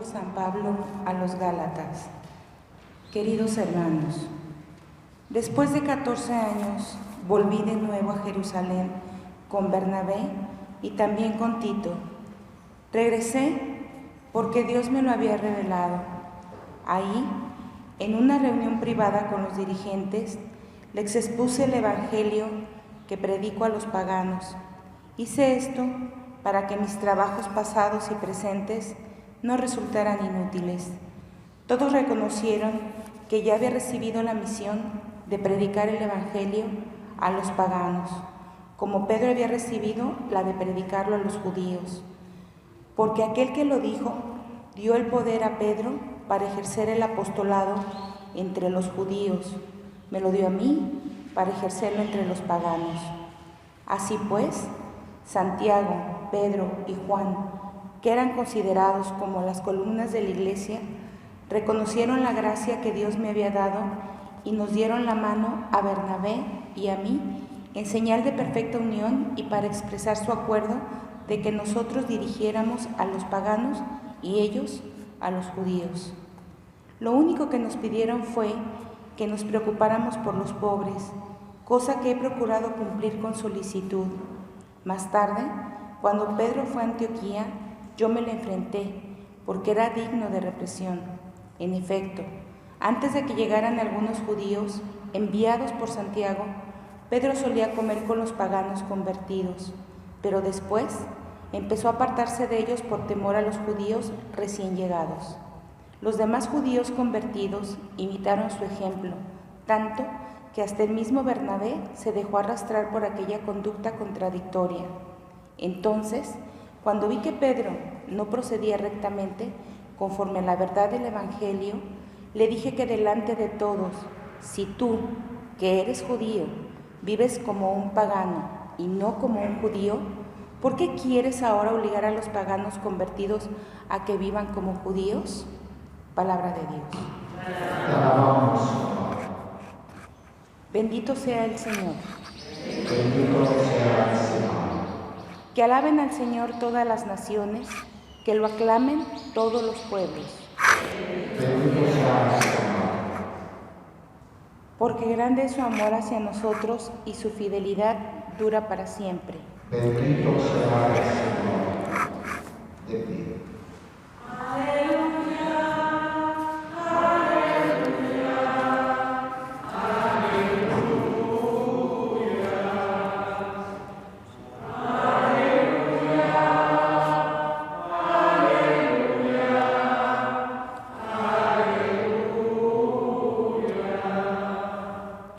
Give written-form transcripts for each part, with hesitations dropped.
San Pablo a los Gálatas. Queridos hermanos, después de 14 años volví de nuevo a Jerusalén con Bernabé y también con Tito. Regresé porque Dios me lo había revelado. Ahí, en una reunión privada con los dirigentes, les expuse el Evangelio que predico a los paganos. Hice esto para que mis trabajos pasados y presentes no resultaran inútiles. Todos reconocieron que ya había recibido la misión de predicar el Evangelio a los paganos, como Pedro había recibido la de predicarlo a los judíos. Porque aquel que lo dijo dio el poder a Pedro para ejercer el apostolado entre los judíos. Me lo dio a mí para ejercerlo entre los paganos. Así pues, Santiago, Pedro y Juan, que eran considerados como las columnas de la iglesia, reconocieron la gracia que Dios me había dado y nos dieron la mano a Bernabé y a mí en señal de perfecta unión y para expresar su acuerdo de que nosotros dirigiéramos a los paganos y ellos a los judíos. Lo único que nos pidieron fue que nos preocupáramos por los pobres, cosa que he procurado cumplir con solicitud. Más tarde, cuando Pedro fue a Antioquía, yo me le enfrenté, porque era digno de represión. En efecto, antes de que llegaran algunos judíos, enviados por Santiago, Pedro solía comer con los paganos convertidos, pero después empezó a apartarse de ellos por temor a los judíos recién llegados. Los demás judíos convertidos imitaron su ejemplo, tanto que hasta el mismo Bernabé se dejó arrastrar por aquella conducta contradictoria. Entonces, cuando vi que Pedro no procedía rectamente, conforme a la verdad del Evangelio, le dije que delante de todos, si tú, que eres judío, vives como un pagano y no como un judío, ¿por qué quieres ahora obligar a los paganos convertidos a que vivan como judíos? Palabra de Dios. Alabamos. Bendito sea el Señor. Bendito sea el Señor. Que alaben al Señor todas las naciones, que lo aclamen todos los pueblos. Bendito sea el Señor. Porque grande es su amor hacia nosotros y su fidelidad dura para siempre. Bendito sea el Señor. De pie.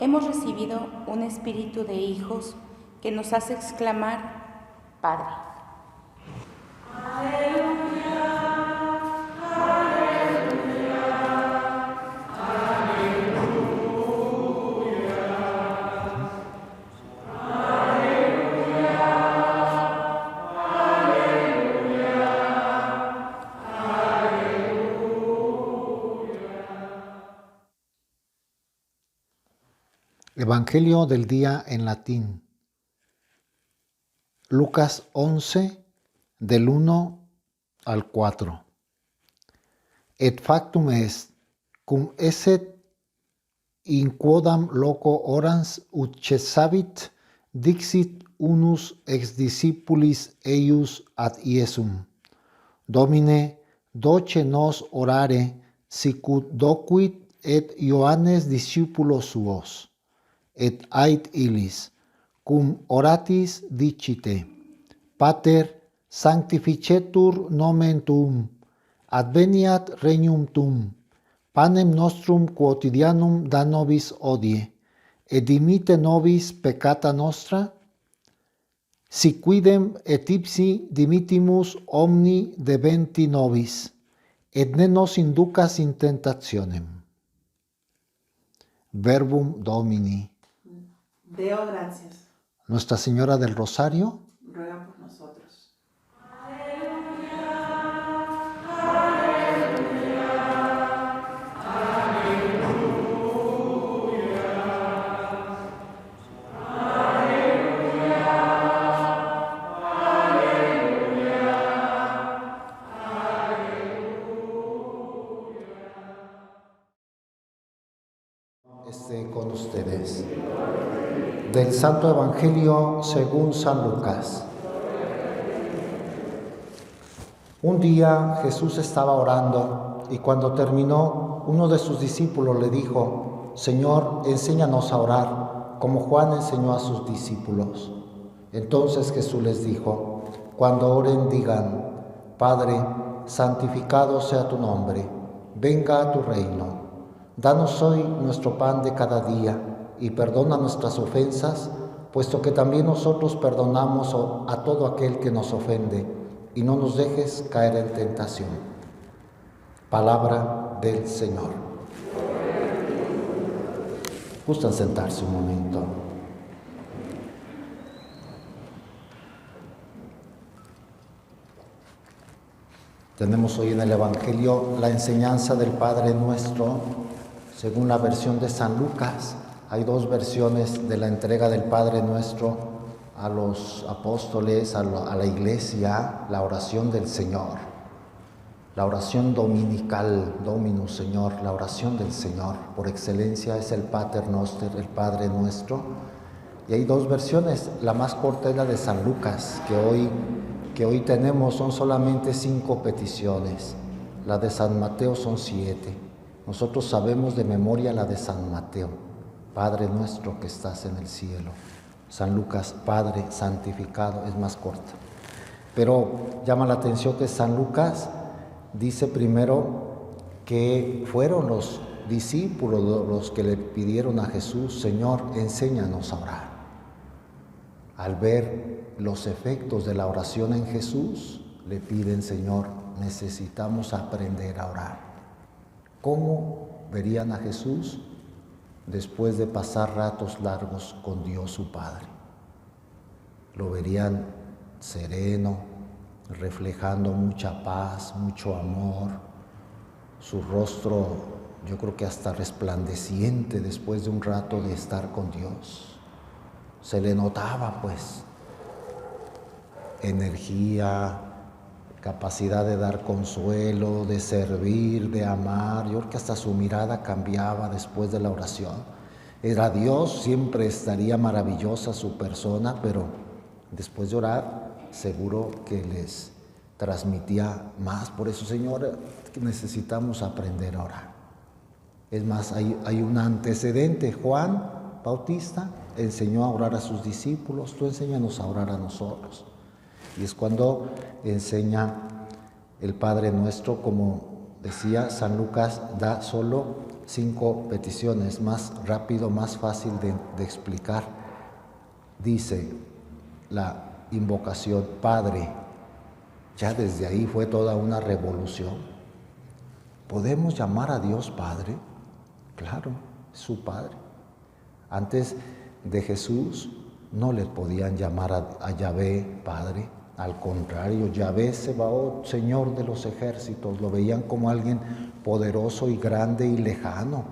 Hemos recibido un espíritu de hijos que nos hace exclamar, Padre. Evangelio del día en latín. Lucas 11, del 1 al 4. Et factum est, cum esset in quodam loco orans ut cessavit, dixit unus ex discipulis eius ad Iesum. Domine, doce nos orare, sicut docuit et Ioannes discipulos suos. Et ait illis, cum oratis dicite, Pater, sanctificetur nomen tuum, adveniat regnum tuum, panem nostrum quotidianum da nobis hodie, et dimitte nobis peccata nostra, si quidem et ipsi dimittimus omni debenti nobis, et ne nos inducas in tentationem. Verbum Domini. Deo, gracias. Nuestra Señora del Rosario, Ruega por nosotros. ustedes. Del Santo Evangelio según San Lucas. Un día Jesús estaba orando y cuando terminó, uno de sus discípulos le dijo: Señor, enséñanos a orar, como Juan enseñó a sus discípulos. Entonces Jesús les dijo: cuando oren digan: Padre, santificado sea tu nombre, venga a tu reino. Danos hoy nuestro pan de cada día y perdona nuestras ofensas, puesto que también nosotros perdonamos a todo aquel que nos ofende, y no nos dejes caer en tentación. Palabra del Señor. Gustan sentarse un momento. Tenemos hoy en el Evangelio la enseñanza del Padre Nuestro, según la versión de San Lucas. Hay dos versiones de la entrega del Padre Nuestro a los apóstoles, a la iglesia, la oración del Señor, la oración dominical, Dominus Señor, la oración del Señor, por excelencia es el Pater Noster, el Padre Nuestro. Y hay dos versiones, la más corta es la de San Lucas, que hoy tenemos, son solamente 5 peticiones, la de San Mateo son 7, nosotros sabemos de memoria la de San Mateo: Padre nuestro que estás en el cielo. San Lucas: Padre santificado, es más corta. Pero llama la atención que San Lucas dice primero que fueron los discípulos los que le pidieron a Jesús: Señor, enséñanos a orar. Al ver los efectos de la oración en Jesús, le piden: Señor, necesitamos aprender a orar. ¿Cómo verían a Jesús? Después de pasar ratos largos con Dios su Padre. Lo verían sereno, reflejando mucha paz, mucho amor, su rostro yo creo que hasta resplandeciente después de un rato de estar con Dios. Se le notaba pues energía, capacidad de dar consuelo, de servir, de amar. Yo creo que hasta su mirada cambiaba después de la oración. Era Dios, siempre estaría maravillosa su persona, pero después de orar seguro que les transmitía más. Por eso, Señor, necesitamos aprender a orar. Es más, hay un antecedente. Juan Bautista enseñó a orar a sus discípulos, tú enséñanos a orar a nosotros. Y es cuando enseña el Padre Nuestro, como decía San Lucas, da solo 5 peticiones, más rápido, más fácil de explicar. Dice la invocación Padre, ya desde ahí fue toda una revolución. ¿Podemos llamar a Dios Padre? Claro, es su Padre. Antes de Jesús no le podían llamar a Yahvé Padre. Al contrario, Yahvé Sebaot, Señor de los ejércitos, lo veían como alguien poderoso y grande y lejano.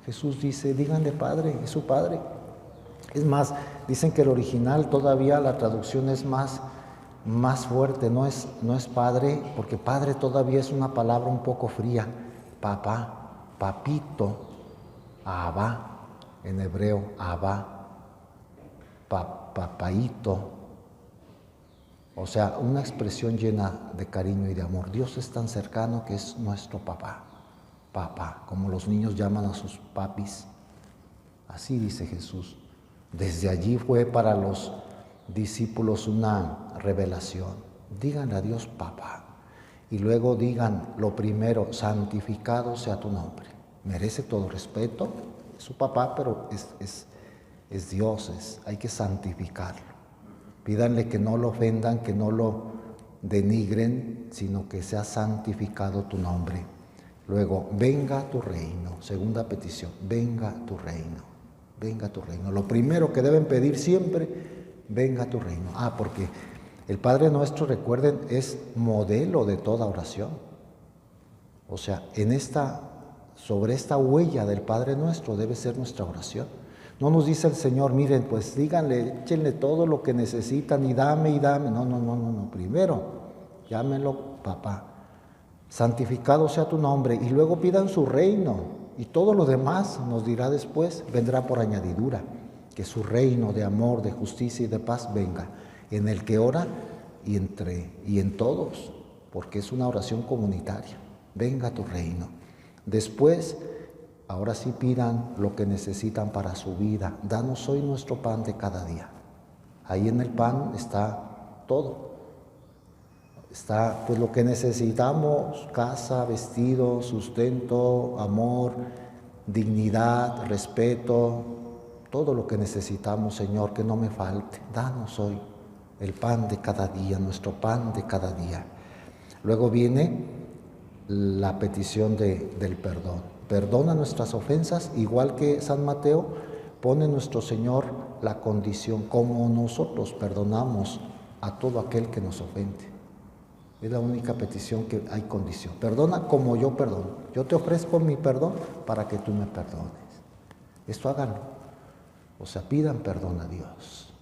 Jesús dice: díganle Padre, es su Padre. Es más, dicen que el original todavía la traducción es más fuerte, no es Padre, porque Padre todavía es una palabra un poco fría. Papá, papito, Abba, en hebreo, Abba, papaito. O sea, una expresión llena de cariño y de amor. Dios es tan cercano que es nuestro papá. Papá, como los niños llaman a sus papis. Así dice Jesús. Desde allí fue para los discípulos una revelación. Díganle a Dios papá. Y luego digan lo primero: santificado sea tu nombre. Merece todo respeto. Es su papá, pero es Dios. Hay que santificarlo. Pídanle que no lo ofendan, que no lo denigren, sino que sea santificado tu nombre. Luego, venga tu reino. Segunda petición: venga tu reino. Venga tu reino. Lo primero que deben pedir siempre: venga tu reino. Porque el Padre Nuestro, recuerden, es modelo de toda oración. O sea, sobre esta huella del Padre Nuestro debe ser nuestra oración. No nos dice el Señor: miren, pues díganle, échenle todo lo que necesitan y dame. No. Primero, llámenlo papá. Santificado sea tu nombre. Y luego pidan su reino. Y todo lo demás, nos dirá después, vendrá por añadidura. Que su reino de amor, de justicia y de paz venga, en el que ora y en todos, porque es una oración comunitaria. Venga tu reino. Después, ahora sí pidan lo que necesitan para su vida. Danos hoy nuestro pan de cada día. Ahí en el pan está todo. Está pues lo que necesitamos: casa, vestido, sustento, amor, dignidad, respeto, todo lo que necesitamos, Señor, que no me falte. Danos hoy el pan de cada día, nuestro pan de cada día. Luego viene la petición del perdón. Perdona nuestras ofensas, igual que San Mateo pone nuestro Señor la condición, como nosotros perdonamos a todo aquel que nos ofende. Es la única petición que hay condición. Perdona como yo perdono. Yo te ofrezco mi perdón para que tú me perdones. Esto háganlo. O sea, pidan perdón a Dios.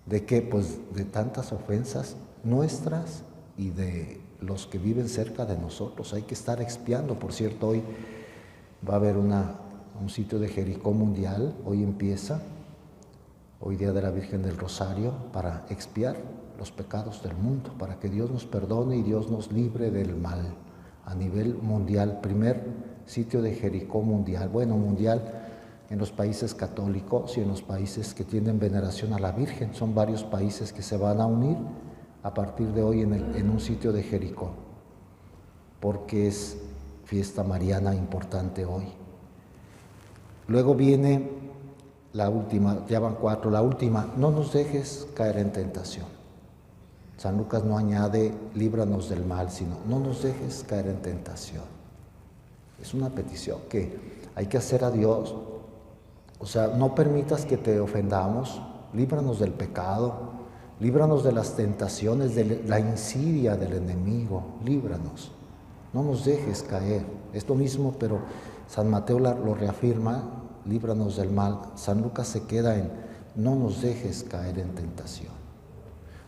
¿De qué? Pues de tantas ofensas nuestras y de los que viven cerca de nosotros. Hay que estar expiando. Por cierto, hoy va a haber un sitio de Jericó mundial. Hoy empieza. Hoy día de la Virgen del Rosario, para expiar los pecados del mundo, para que Dios nos perdone y Dios nos libre del mal a nivel mundial. Primer sitio de Jericó mundial. Bueno, mundial en los países católicos y en los países que tienen veneración a la Virgen. Son varios países que se van a unir a partir de hoy en un sitio de Jericó, porque es fiesta mariana importante hoy. Luego viene la última, ya van 4, la última: no nos dejes caer en tentación. San Lucas no añade líbranos del mal, sino no nos dejes caer en tentación. Es una petición que hay que hacer a Dios. O sea, no permitas que te ofendamos, líbranos del pecado, líbranos de las tentaciones, de la insidia del enemigo, líbranos. No nos dejes caer. Es lo mismo, pero San Mateo lo reafirma: líbranos del mal. San Lucas se queda en no nos dejes caer en tentación.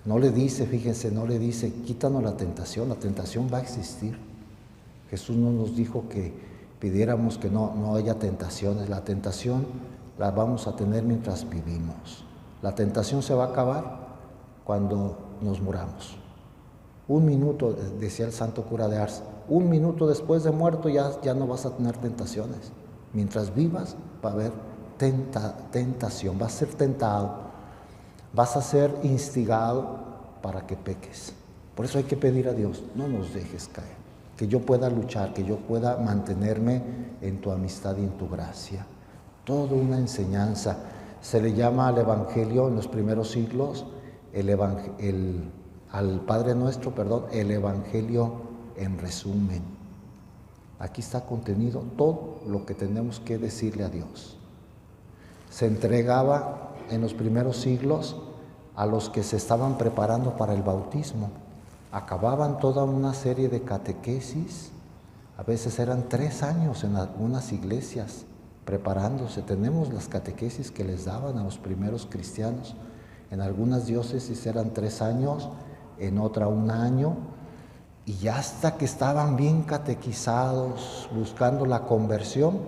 No le dice, fíjense, no le dice quítanos la tentación va a existir. Jesús no nos dijo que pidiéramos que no haya tentaciones. La tentación la vamos a tener mientras vivimos. La tentación se va a acabar cuando nos muramos. 1 minuto, decía el santo cura de Ars, 1 minuto después de muerto ya no vas a tener tentaciones. Mientras vivas va a haber tentación, vas a ser tentado, vas a ser instigado para que peques. Por eso hay que pedir a Dios: no nos dejes caer, que yo pueda luchar, que yo pueda mantenerme en tu amistad y en tu gracia. Toda una enseñanza. Se le llama al Evangelio en los primeros siglos al Padre Nuestro, el Evangelio en resumen. Aquí está contenido todo lo que tenemos que decirle a Dios. Se entregaba en los primeros siglos a los que se estaban preparando para el bautismo. Acababan toda una serie de catequesis. A veces eran 3 años en algunas iglesias preparándose. Tenemos las catequesis que les daban a los primeros cristianos. En algunas diócesis eran 3 años, en otra 1 año, y ya hasta que estaban bien catequizados, buscando la conversión,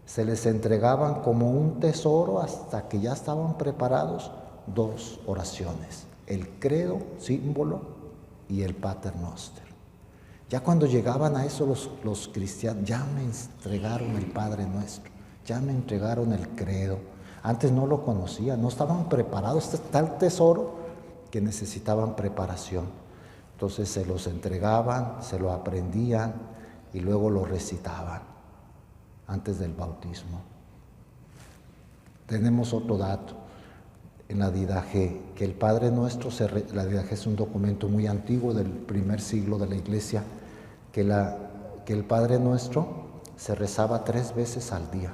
se les entregaban como un tesoro hasta que ya estaban preparados 2 oraciones: el credo, símbolo, y el Pater Noster. Ya cuando llegaban a eso los cristianos, ya me entregaron el Padre Nuestro, ya me entregaron el credo. Antes no lo conocían, no estaban preparados. Este tal tesoro que necesitaban preparación. Entonces se los entregaban, se lo aprendían y luego lo recitaban antes del bautismo. Tenemos otro dato en la Didache, que el Padre Nuestro, la Didache es un documento muy antiguo del primer siglo de la Iglesia, que el Padre Nuestro se rezaba 3 veces al día.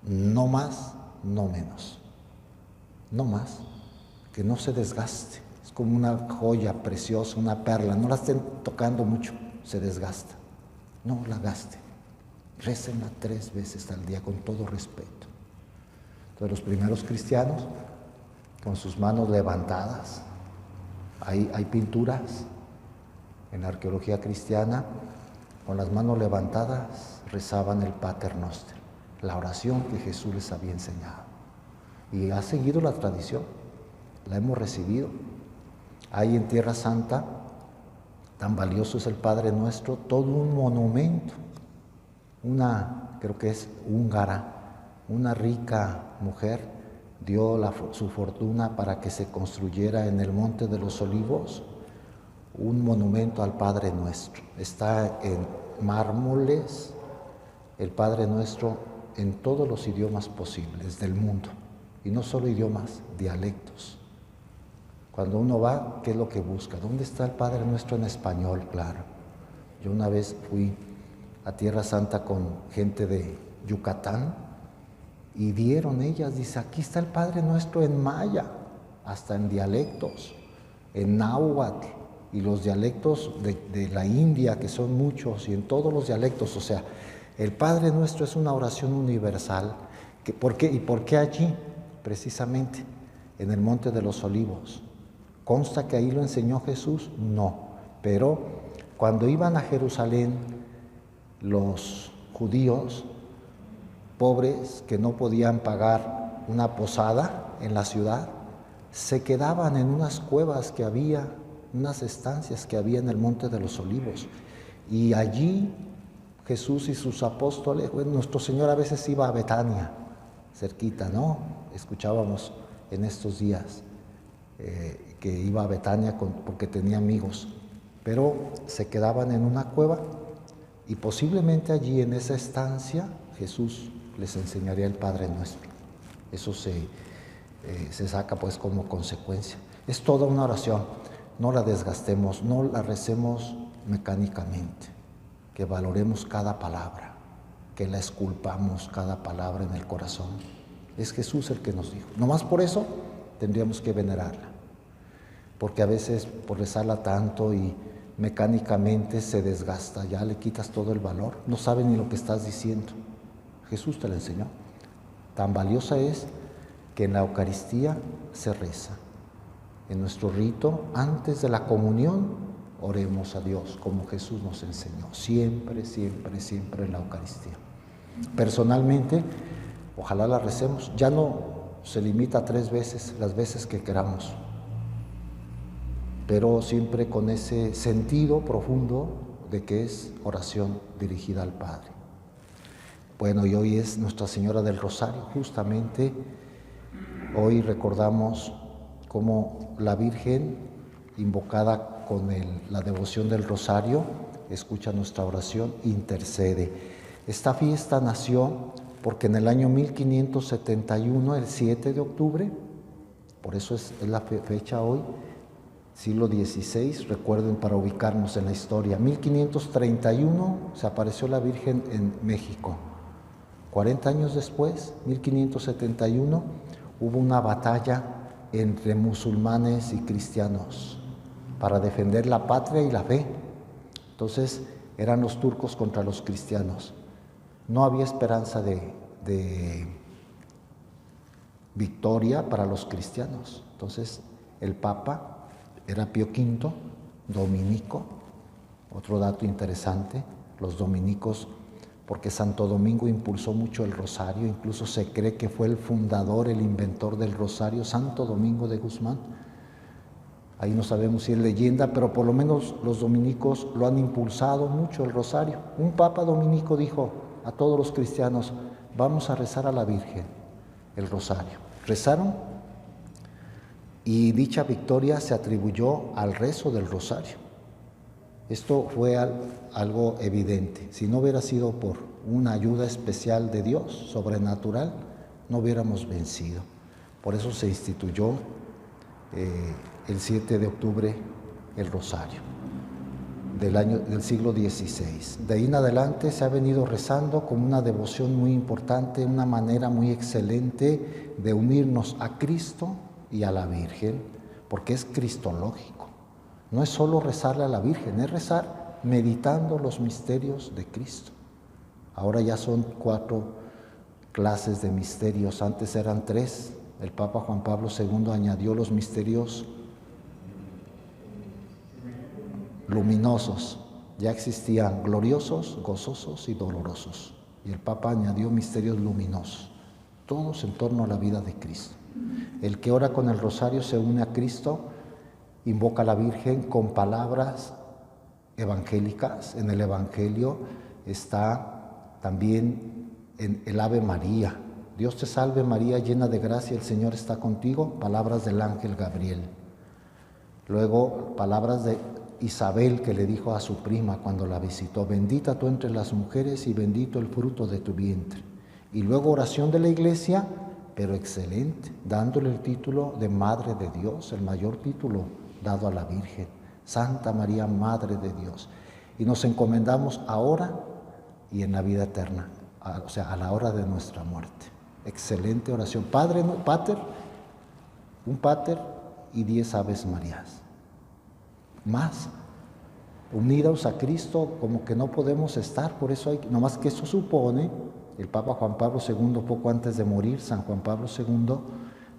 No más, no menos. No más, que no se desgaste. Es como una joya preciosa, una perla. No la estén tocando mucho, se desgasta. No la gasten. Récenla 3 veces al día con todo respeto. Entonces los primeros cristianos, con sus manos levantadas, hay pinturas en la arqueología cristiana con las manos levantadas, rezaban el Pater Noster, la oración que Jesús les había enseñado. Y ha seguido la tradición, la hemos recibido. Hay en Tierra Santa, tan valioso es el Padre Nuestro, todo un monumento. Creo que es húngara, una rica mujer dio su fortuna para que se construyera en el Monte de los Olivos un monumento al Padre Nuestro. Está en mármoles el Padre Nuestro en todos los idiomas posibles del mundo. Y no solo idiomas, dialectos. Cuando uno va, ¿qué es lo que busca? ¿Dónde está el Padre Nuestro en español? Claro. Yo una vez fui a Tierra Santa con gente de Yucatán y dieron ellas, dice, aquí está el Padre Nuestro en maya, hasta en dialectos, en náhuatl y los dialectos de la India, que son muchos, y en todos los dialectos. O sea, el Padre Nuestro es una oración universal. ¿Por qué? ¿Y por qué allí? Precisamente en el Monte de los Olivos. ¿Consta que ahí lo enseñó Jesús? No. Pero cuando iban a Jerusalén, los judíos pobres que no podían pagar una posada en la ciudad, se quedaban en unas cuevas que había, unas estancias que había en el Monte de los Olivos. Y allí Jesús y sus apóstoles, bueno, nuestro Señor a veces iba a Betania, cerquita, ¿no? Escuchábamos en estos días que iba a Betania porque tenía amigos, pero se quedaban en una cueva y posiblemente allí en esa estancia Jesús les enseñaría el Padre Nuestro. Eso se saca pues como consecuencia. Es toda una oración, no la desgastemos, no la recemos mecánicamente, que valoremos cada palabra, que la esculpamos cada palabra en el corazón. Es Jesús el que nos dijo. Nomás por eso tendríamos que venerarla, porque a veces por rezarla tanto y mecánicamente se desgasta, ya le quitas todo el valor, no sabe ni lo que estás diciendo. Jesús te la enseñó. Tan valiosa es que en la Eucaristía se reza. En nuestro rito, antes de la comunión, oremos a Dios como Jesús nos enseñó. Siempre, siempre, siempre en la Eucaristía. Personalmente, ojalá la recemos. Ya no se limita a 3 veces, las veces que queramos, pero siempre con ese sentido profundo de que es oración dirigida al Padre. Bueno, y hoy es Nuestra Señora del Rosario. Justamente hoy recordamos cómo la Virgen, invocada con la devoción del Rosario, escucha nuestra oración, intercede. Esta fiesta nació porque en el año 1571, el 7 de octubre, por eso es la fecha hoy, siglo XVI, recuerden para ubicarnos en la historia. 1531 se apareció la Virgen en México. 40 años después, 1571, hubo una batalla entre musulmanes y cristianos para defender la patria y la fe. Entonces eran los turcos contra los cristianos. No había esperanza de victoria para los cristianos. Entonces el Papa era Pío V, dominico. Otro dato interesante, los dominicos, porque Santo Domingo impulsó mucho el rosario, incluso se cree que fue el fundador, el inventor del rosario, Santo Domingo de Guzmán. Ahí no sabemos si es leyenda, pero por lo menos los dominicos lo han impulsado mucho el rosario. Un papa dominico dijo a todos los cristianos, vamos a rezar a la Virgen el rosario. Rezaron y dicha victoria se atribuyó al rezo del rosario. Esto fue algo evidente. Si no hubiera sido por una ayuda especial de Dios, sobrenatural, no hubiéramos vencido. Por eso se instituyó el 7 de octubre el rosario del siglo XVI. De ahí en adelante se ha venido rezando como una devoción muy importante, una manera muy excelente de unirnos a Cristo y a la Virgen, porque es cristológico. No es solo rezarle a la Virgen, es rezar meditando los misterios de Cristo. Ahora ya son 4 clases de misterios, antes eran 3. El Papa Juan Pablo II añadió los misterios luminosos, ya existían gloriosos, gozosos y dolorosos. Y el Papa añadió misterios luminosos, todos en torno a la vida de Cristo. El que ora con el rosario se une a Cristo, invoca a la Virgen con palabras evangélicas. En el Evangelio está también en el Ave María. Dios te salve María, llena de gracia, el Señor está contigo. Palabras del ángel Gabriel. Luego, palabras de Isabel que le dijo a su prima cuando la visitó: bendita tú entre las mujeres y bendito el fruto de tu vientre. Y luego oración de la Iglesia, pero excelente, dándole el título de Madre de Dios, el mayor título dado a la Virgen, Santa María, Madre de Dios. Y nos encomendamos ahora y en la vida eterna, o sea, a la hora de nuestra muerte. Excelente oración. Padre, pater, un pater y 10 Aves Marías. Más, unidos a Cristo, como que no podemos estar, por eso hay, nomás que eso supone, el Papa Juan Pablo II, poco antes de morir, San Juan Pablo II,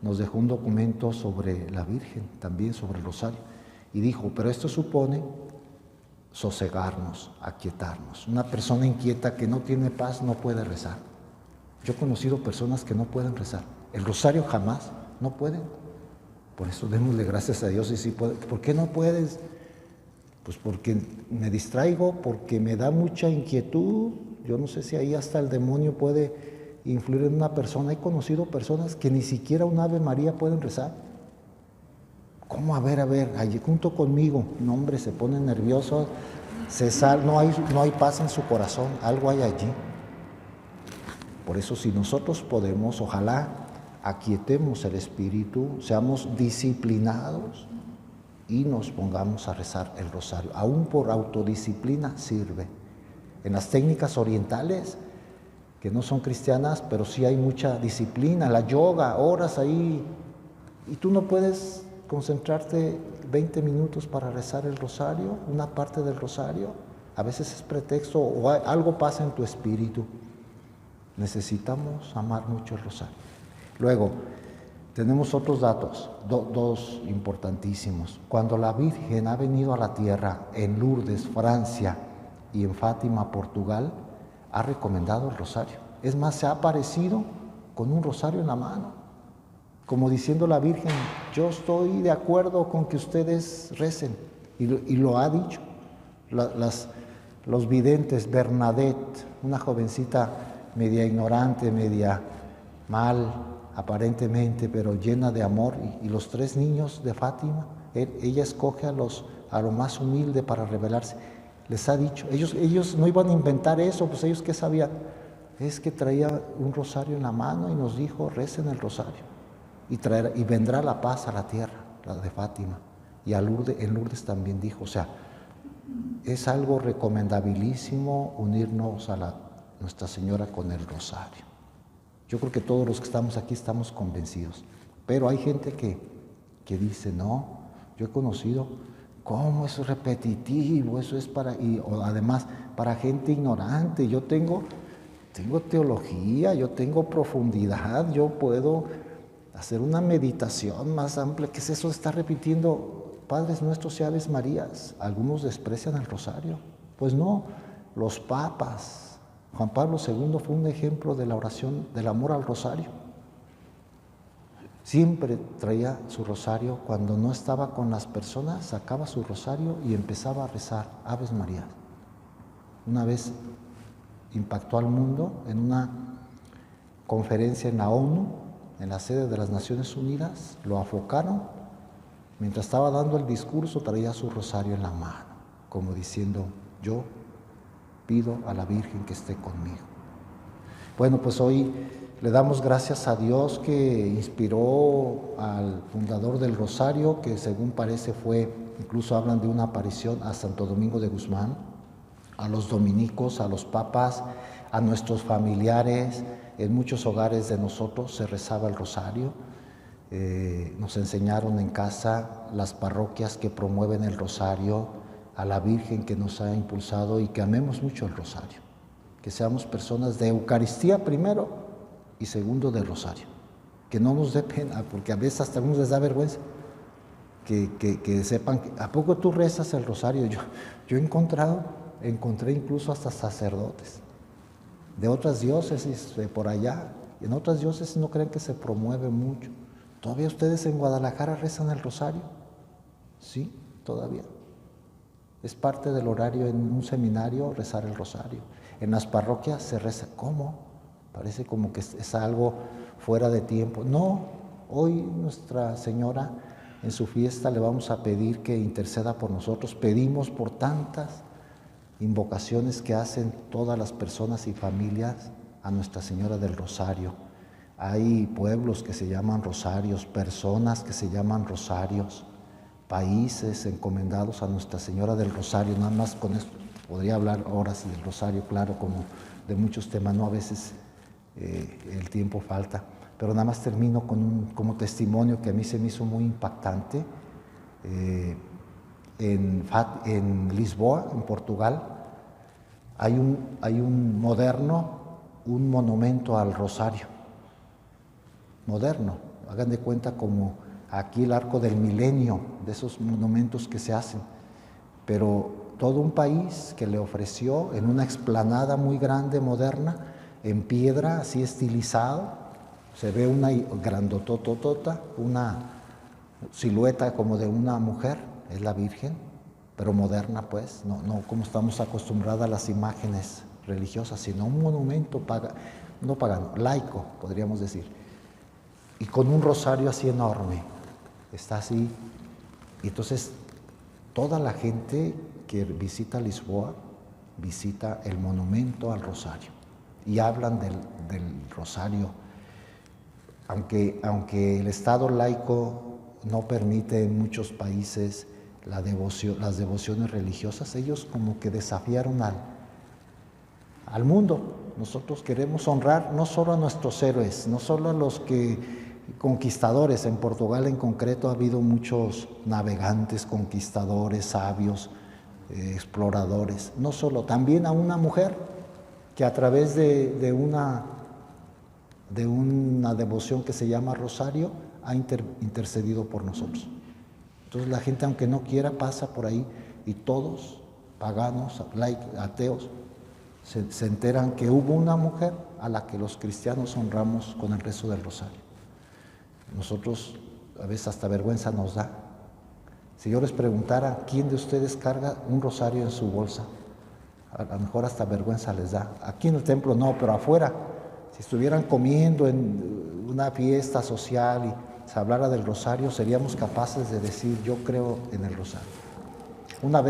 nos dejó un documento sobre la Virgen, también sobre el rosario, y dijo, pero esto supone sosegarnos, aquietarnos. Una persona inquieta que no tiene paz no puede rezar. Yo he conocido personas que no pueden rezar, el rosario jamás, no pueden. Por eso démosle gracias a Dios y sí puede. ¿Por qué no puedes? Pues porque me distraigo, porque me da mucha inquietud. Yo no sé si ahí hasta el demonio puede influir en una persona. He conocido personas que ni siquiera un Ave María pueden rezar. ¿Cómo? A ver, allí junto conmigo. No, hombre, se ponen nerviosos, no hay paz en su corazón, algo hay allí. Por eso si nosotros podemos, ojalá aquietemos el espíritu, seamos disciplinados y nos pongamos a rezar el rosario. Aún por autodisciplina sirve. En las técnicas orientales, que no son cristianas, pero sí hay mucha disciplina, la yoga, horas ahí, y tú no puedes concentrarte 20 minutos para rezar el rosario, una parte del rosario. A veces es pretexto o algo pasa en tu espíritu. Necesitamos amar mucho el rosario. Luego, tenemos otros datos, dos importantísimos. Cuando la Virgen ha venido a la tierra en Lourdes, Francia, y en Fátima, Portugal, ha recomendado el rosario. Es más, se ha aparecido con un rosario en la mano, como diciendo la Virgen, yo estoy de acuerdo con que ustedes recen. Y lo ha dicho. Los videntes, Bernadette, una jovencita media ignorante, media mal aparentemente, pero llena de amor, y los 3 niños de Fátima, ella escoge a lo más humilde para revelarse. Les ha dicho, ellos no iban a inventar eso, pues ellos ¿qué sabían? Es que traía un rosario en la mano y nos dijo, recen el rosario y vendrá la paz a la tierra, la de Fátima. Y en Lourdes también dijo, o sea, es algo recomendabilísimo unirnos a Nuestra Señora con el rosario. Yo creo que todos los que estamos aquí estamos convencidos, pero hay gente que dice, no, yo he conocido, ¿cómo eso es repetitivo? Eso es además para gente ignorante. Yo tengo teología, yo tengo profundidad, yo puedo hacer una meditación más amplia. ¿Qué es eso de estar repitiendo Padres Nuestros y Aves Marías? Algunos desprecian el rosario. Pues no, los papas. Juan Pablo II fue un ejemplo de la oración, del amor al rosario. Siempre traía su rosario, cuando no estaba con las personas, sacaba su rosario y empezaba a rezar Aves Marías. Una vez impactó al mundo en una conferencia en la ONU, en la sede de las Naciones Unidas, lo afocaron, mientras estaba dando el discurso traía su rosario en la mano, como diciendo, yo pido a la Virgen que esté conmigo. Bueno, pues hoy le damos gracias a Dios que inspiró al fundador del Rosario, que según parece incluso hablan de una aparición a Santo Domingo de Guzmán, a los dominicos, a los papas, a nuestros familiares. En muchos hogares de nosotros se rezaba el rosario. Nos enseñaron en casa las parroquias que promueven el rosario, a la Virgen que nos ha impulsado, y que amemos mucho el rosario. Que seamos personas de Eucaristía primero y segundo de rosario. Que no nos dé pena, porque a veces hasta a algunos les da vergüenza. Que sepan, ¿a poco tú rezas el rosario? Yo he encontrado encontré incluso hasta sacerdotes de otras diócesis de por allá. Y en otras diócesis no creen que se promueve mucho. ¿Todavía ustedes en Guadalajara rezan el rosario? Sí, todavía. Es parte del horario en un seminario rezar el rosario. En las parroquias se reza. ¿Cómo? Parece como que es algo fuera de tiempo. No, hoy Nuestra Señora en su fiesta le vamos a pedir que interceda por nosotros. Pedimos por tantas invocaciones que hacen todas las personas y familias a Nuestra Señora del Rosario. Hay pueblos que se llaman rosarios, personas que se llaman rosarios, países encomendados a Nuestra Señora del Rosario. Nada más con esto podría hablar horas del Rosario, claro, como de muchos temas, ¿no? A veces el tiempo falta, pero nada más termino con como testimonio que a mí se me hizo muy impactante. En Lisboa, en Portugal, hay un monumento al Rosario, moderno. Hagan de cuenta como aquí el Arco del Milenio, de esos monumentos que se hacen, pero todo un país que le ofreció en una explanada muy grande, moderna, en piedra, así estilizado, se ve una grandototota, una silueta como de una mujer, es la Virgen, pero moderna pues, no como estamos acostumbrados a las imágenes religiosas, sino un monumento no pagano, laico, podríamos decir, y con un rosario así enorme, está así. Y entonces toda la gente que visita Lisboa visita el monumento al Rosario y hablan del Rosario, aunque el Estado laico no permite en muchos países las devociones religiosas, ellos como que desafiaron al mundo. Nosotros queremos honrar no solo a nuestros héroes, no solo a los conquistadores. En Portugal en concreto ha habido muchos navegantes, conquistadores, sabios, exploradores. No solo, también a una mujer que a través de una devoción que se llama Rosario ha intercedido por nosotros. Entonces la gente, aunque no quiera, pasa por ahí y todos, paganos, ateos, se enteran que hubo una mujer a la que los cristianos honramos con el rezo del Rosario. Nosotros a veces hasta vergüenza nos da. Si yo les preguntara quién de ustedes carga un rosario en su bolsa, a lo mejor hasta vergüenza les da. Aquí en el templo no, pero afuera, si estuvieran comiendo en una fiesta social y se hablara del rosario, seríamos capaces de decir: yo creo en el rosario. Una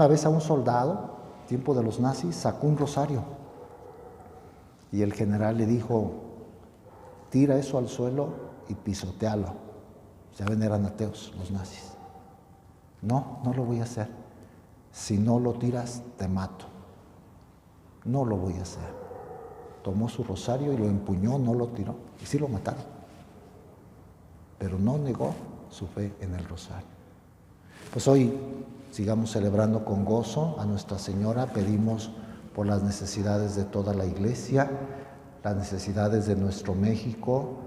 vez a un soldado, tiempo de los nazis, sacó un rosario y el general le dijo: tira eso al suelo y pisotealo. Ya ven, eran ateos los nazis. No lo voy a hacer. Si no lo tiras, te mato. No lo voy a hacer. Tomó su rosario y lo empuñó, no lo tiró. Y sí lo mataron. Pero no negó su fe en el rosario. Pues hoy sigamos celebrando con gozo a Nuestra Señora. Pedimos por las necesidades de toda la Iglesia, las necesidades de nuestro México,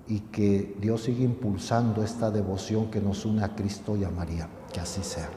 y que Dios siga impulsando esta devoción que nos une a Cristo y a María. Que así sea.